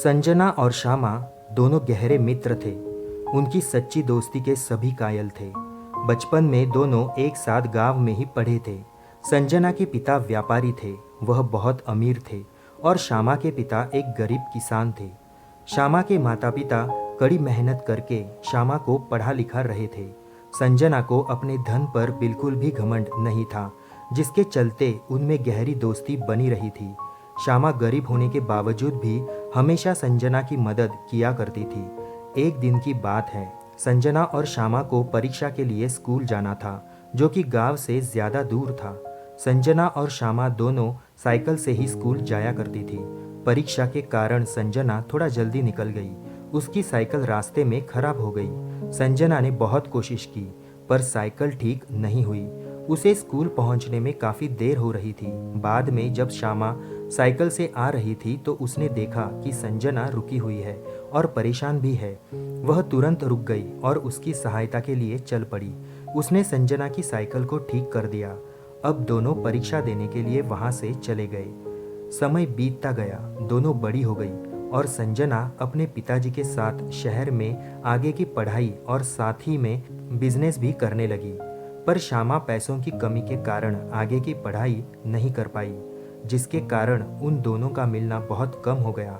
संजना और श्यामा दोनों गहरे मित्र थे। उनकी सच्ची दोस्ती के सभी कायल थे। बचपन में दोनों एक साथ गांव में ही पढ़े थे। संजना के पिता व्यापारी थे, वह बहुत अमीर थे, और श्यामा के पिता एक गरीब किसान थे। श्यामा के माता पिता कड़ी मेहनत करके श्यामा को पढ़ा लिखा रहे थे। संजना को अपने धन पर बिल्कुल भी घमंड नहीं था, जिसके चलते उनमें गहरी दोस्ती बनी रही थी। श्यामा गरीब होने के बावजूद भी हमेशा संजना की मदद किया करती थी। एक दिन की बात है, संजना और श्यामा को परीक्षा के लिए स्कूल जाना था, जो कि गांव से ज़्यादा दूर था। संजना और श्यामा दोनों साइकिल से ही स्कूल जाया करती थी। परीक्षा के कारण संजना थोड़ा जल्दी निकल गई। उसकी साइकिल रास्ते में खराब हो गई। संजना ने बहुत कोशिश की, पर साइकिल ठीक नहीं हुई। उसे स्कूल पहुंचने में काफ़ी देर हो रही थी। बाद में जब श्यामा साइकिल से आ रही थी तो उसने देखा कि संजना रुकी हुई है और परेशान भी है। वह तुरंत रुक गई और उसकी सहायता के लिए चल पड़ी। उसने संजना की साइकिल को ठीक कर दिया। अब दोनों परीक्षा देने के लिए वहां से चले गए। समय बीतता गया, दोनों बड़ी हो गई और संजना अपने पिताजी के साथ शहर में आगे की पढ़ाई और साथ ही में बिजनेस भी करने लगी। पर श्यामा पैसों की कमी के कारण आगे की पढ़ाई नहीं कर पाई, जिसके कारण उन दोनों का मिलना बहुत कम हो गया।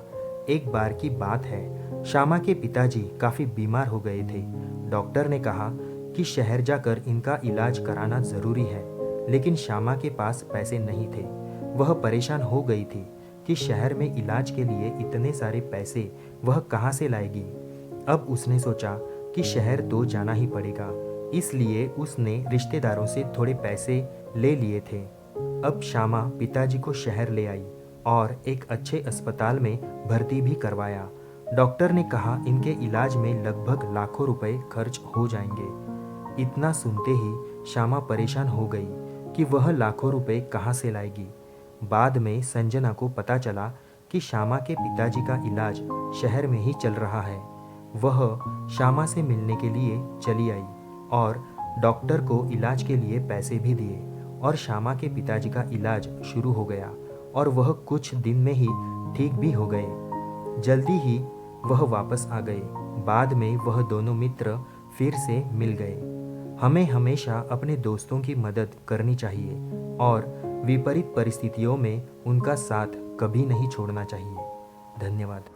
एक बार की बात है, श्यामा के पिताजी काफ़ी बीमार हो गए थे। डॉक्टर ने कहा कि शहर जाकर इनका इलाज कराना ज़रूरी है, लेकिन श्यामा के पास पैसे नहीं थे। वह परेशान हो गई थी कि शहर में इलाज के लिए इतने सारे पैसे वह कहाँ से लाएगी। अब उसने सोचा कि शहर तो जाना ही पड़ेगा, इसलिए उसने रिश्तेदारों से थोड़े पैसे ले लिए थे। अब श्यामा पिताजी को शहर ले आई और एक अच्छे अस्पताल में भर्ती भी करवाया। डॉक्टर ने कहा इनके इलाज में लगभग लाखों रुपए खर्च हो जाएंगे। इतना सुनते ही श्यामा परेशान हो गई कि वह लाखों रुपए कहाँ से लाएगी। बाद में संजना को पता चला कि श्यामा के पिताजी का इलाज शहर में ही चल रहा है। वह श्यामा से मिलने के लिए चली आई और डॉक्टर को इलाज के लिए पैसे भी दिए और श्यामा के पिताजी का इलाज शुरू हो गया और वह कुछ दिन में ही ठीक भी हो गए। जल्दी ही वह वापस आ गए। बाद में वह दोनों मित्र फिर से मिल गए। हमें हमेशा अपने दोस्तों की मदद करनी चाहिए और विपरीत परिस्थितियों में उनका साथ कभी नहीं छोड़ना चाहिए। धन्यवाद।